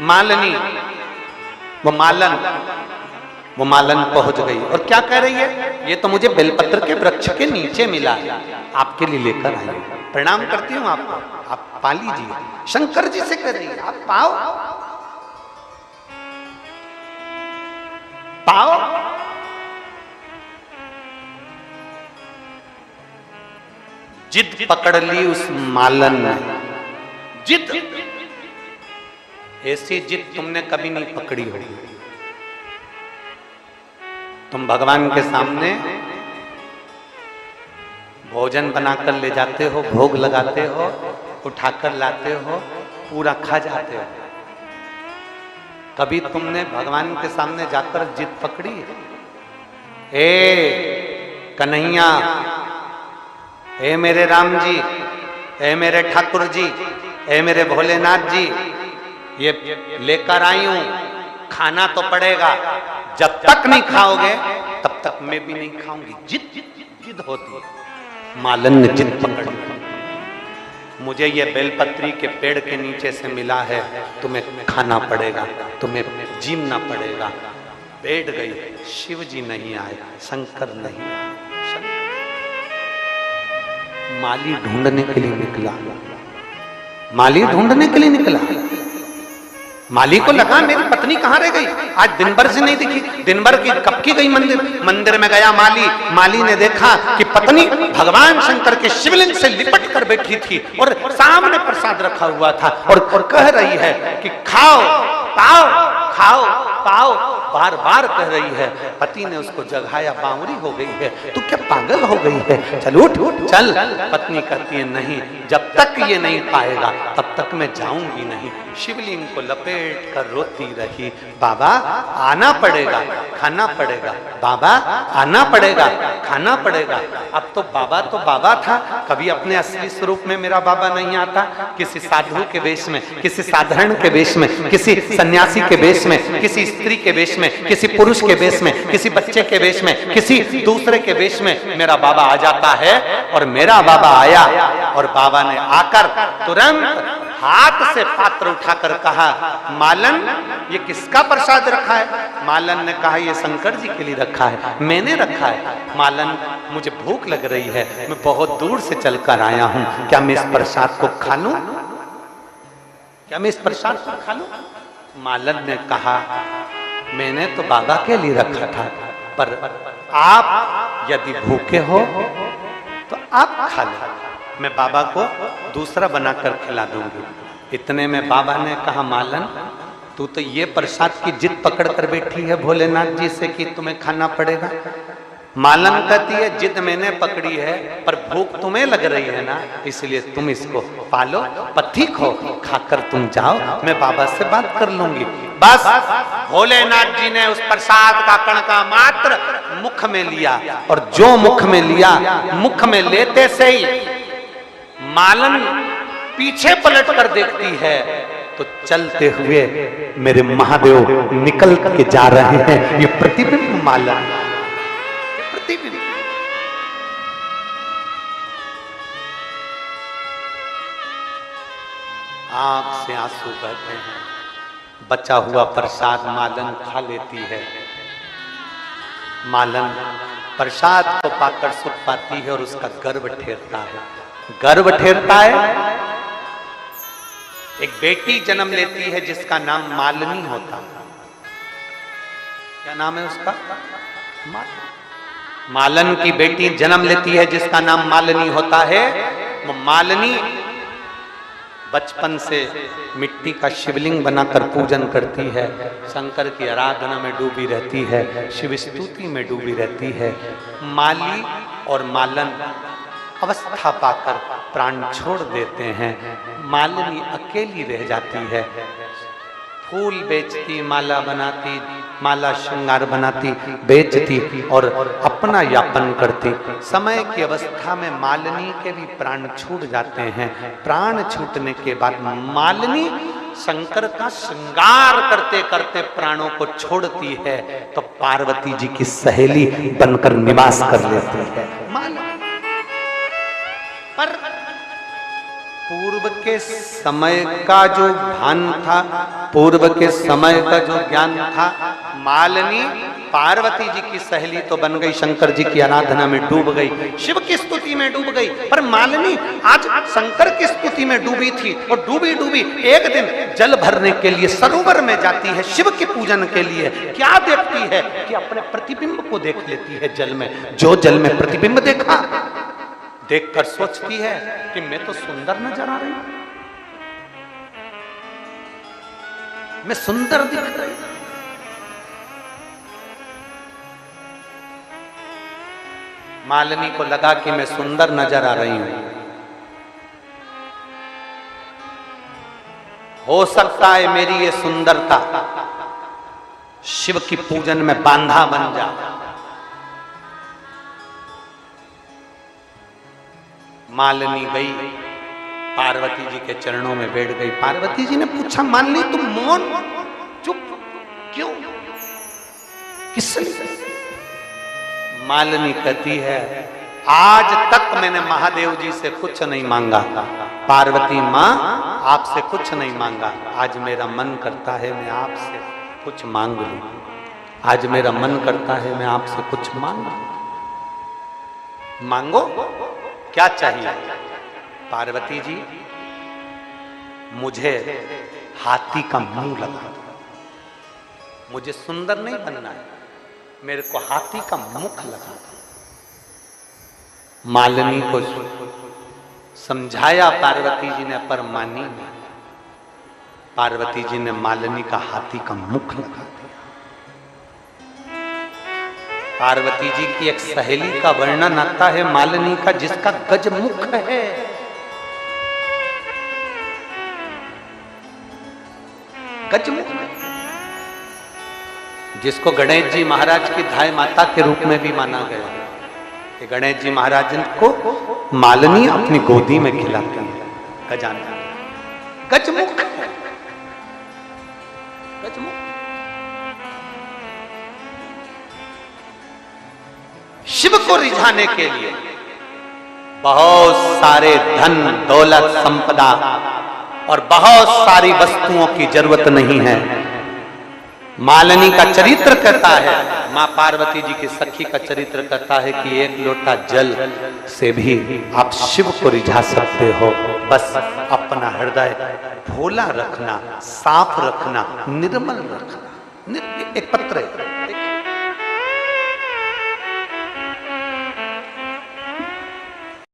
मालनी, वो मालन पहुंच गई और क्या कह रही है, ये तो मुझे बेलपत्र के वृक्ष के नीचे मिला, आपके लिए लेकर आई, प्रणाम करती हूँ आपको, आप पा लीजिए। शंकर जी से कह रही है, आप पाओ पाओ। जिद पकड़ ली उस मालन ने, जिद, ऐसी जिद तुमने कभी नहीं पकड़ी होगी। तुम भगवान के सामने भोजन बनाकर ले जाते हो, भोग लगाते हो, उठाकर लाते हो, पूरा खा जाते हो। कभी तुमने भगवान के सामने जाकर जिद पकड़ी? ए कन्हैया, ए मेरे राम जी, ए मेरे ठाकुर जी, ए मेरे भोलेनाथ जी, ये लेकर आई हूं, खाना तो पड़ेगा, जब तक नहीं खाओगे तब तक मैं भी नहीं खाऊंगी। जिद जिद होती है। मालन ने जिद पकड़ी, मुझे ये बेलपत्री के पेड़ के नीचे से मिला है, तुम्हें खाना पड़ेगा, तुम्हें जीना पड़ेगा। बैठ गई। शिव जी नहीं आए, शंकर नहीं आए। माली ढूंढने के लिए निकला, माली ढूंढने के लिए निकला। माली को लगा मेरी पत्नी कहां रह गई, आज दिन भर से नहीं दिखी, दिन भर की कब की गई मंदिर, मंदिर में गया माली, माली ने देखा कि पत्नी भगवान शंकर के शिवलिंग से लिपट कर बैठी थी और सामने प्रसाद रखा हुआ था और कह रही है कि खाओ पाओ, खाओ पाओ, बार बार कह रही है। पति ने उसको जगाया, बावरी हो गई है, तू क्या पागल हो गई है, चल उठ चल। पत्नी कहती है नहीं, जब तक ये नहीं पाएगा तब तक मैं जाऊंगी नहीं। शिवलिंग को लपेट कर रोती रही, बाबा आना पड़ेगा, खाना पड़ेगा, बाबा आना पड़ेगा, खाना पड़ेगा। अब तो बाबा था, कभी अपने असली स्वरूप में मेरा बाबा नहीं आता, किसी साधु के वेश में, किसी साधारण के वेश में, किसी सन्यासी के वेश में, किसी स्त्री के वेश में, किसी पुरुष के वेश में, किसी बच्चे के वेश में, किसी दूसरे के वेश में मेरा बाबा आ जाता है। और मेरा बाबा आया और बाबा ने आकर तुरंत हाथ से पात्र उठाकर कहा, मालन ये किसका प्रसाद रखा है? मालन ने कहा ये शंकर जी के लिए रखा है, मैंने रखा है। मालन मुझे भूख लग रही है, मैं बहुत दूर से चलकर आया हूं, क्या मैं इस प्रसाद को खा लूं? क्या मैं इस प्रसाद को खा लूं? मालन ने कहा मैंने तो बाबा के लिए रखा था, पर आप यदि भूखे हो तो आप खा लो, मैं बाबा को दूसरा बनाकर खिला दूंगी। इतने में बाबा ने कहा मालन तू तो ये प्रसाद की जिद पकड़ कर बैठी है भोलेनाथ जी से कि तुम्हें खाना पड़ेगा। मालन कहती है जिद मैंने पकड़ी है, पर भूख तुम्हें लग रही है ना, इसलिए तुम इसको पालो, पथिक हो, खाकर तुम जाओ, मैं बाबा से बात कर लूंगी। बस भोलेनाथ जी ने उस प्रसाद का कणका मात्र मुख में लिया, और जो मुख में लिया, मुख में लेते से ही मालन पीछे पलट कर देखती है तो चलते हुए मेरे महादेव निकल के जा रहे हैं। ये प्रतिबिंब मालन, प्रतिबिंब। आंख से आंसू बहते हैं, बचा हुआ प्रसाद मालन खा लेती है। मालन प्रसाद को पाकर सुख पाती है और उसका गर्व ठेरता है, गर्व ठेरता है। एक बेटी जन्म लेती है जिसका नाम मालनी होता है। क्या नाम है उसका? मालन की बेटी जन्म लेती है जिसका नाम मालनी होता है। वो मालनी बचपन से मिट्टी का शिवलिंग बनाकर पूजन करती है, शंकर की आराधना में डूबी रहती है, शिव स्तुति में डूबी रहती है। माली और मालन अवस्था पाकर प्राण छोड़ देते हैं। मालिनी अकेली रह जाती है, फूल बेचती, माला बनाती, माला श्रृंगार बनाती, बेचती और अपना यापन करती। समय की अवस्था में मालिनी के भी प्राण छूट जाते हैं। प्राण छूटने के बाद मालिनी शंकर का श्रृंगार करते करते प्राणों को छोड़ती है, तो पार्वती जी की सहेली बनकर निवास कर लेती है। पर पूर्व के समय का जो भान था, पूर्व के समय का जो ज्ञान था, मालिनी पार्वती जी की सहेली तो बन गई, शंकर जी की आराधना में डूब गई, शिव की स्तुति में डूब गई। पर मालिनी आज शंकर की स्तुति में डूबी थी और डूबी डूबी एक दिन जल भरने के लिए सरोवर में जाती है, शिव के पूजन के लिए। क्या देखती है कि अपने प्रतिबिंब को देख लेती है जल में। जो जल में प्रतिबिंब देखा, देखकर सोचती है कि मैं तो सुंदर नजर आ रही हूं, मैं सुंदर दिख रही हूं। मालिनी को लगा कि मैं सुंदर नजर आ रही हूं, हो सकता है मेरी ये सुंदरता शिव की पूजन में बांधा बन जाए। मालिनी गई, पार्वती जी के चरणों में बैठ गई। पार्वती जी ने पूछा, मालिनी तुम मौन चुप क्यों, किस लिए? मालिनी कहती है, आज तक मैंने महादेव जी से कुछ नहीं मांगा, पार्वती माँ आपसे कुछ नहीं मांगा, आज मेरा मन करता है मैं आपसे कुछ मांग लूं, आज मेरा मन करता है मैं आपसे कुछ मांगू। मांगो, क्या चाहिए? पार्वती जी मुझे हाथी का मुंह लगा दो, मुझे सुंदर नहीं बनना है, मेरे को हाथी का मुख लगा दो। मालिनी को समझाया पार्वती जी ने, पर मानी नहीं। पार्वती जी ने मालिनी का हाथी का मुख लगा दिया। पार्वती जी की एक सहेली का वर्णन आता है मालिनी का, जिसका गजमुख है। गजमुख, जिसको गणेश जी महाराज की धाय माता के रूप में भी माना गया कि गणेश जी महाराज को मालिनी अपनी गोदी में खिलाती है। गजानन गजमुख है, गजमुख। शिव को रिझाने के लिए बहुत सारे धन दौलत संपदा और बहुत सारी वस्तुओं की जरूरत नहीं है। मालिनी का चरित्र कहता है, मां पार्वती जी की सखी का चरित्र कहता है कि एक लोटा जल से भी आप शिव को रिझा सकते हो। बस अपना हृदय भोला रखना, साफ रखना, निर्मल रखना। एक पत्र है,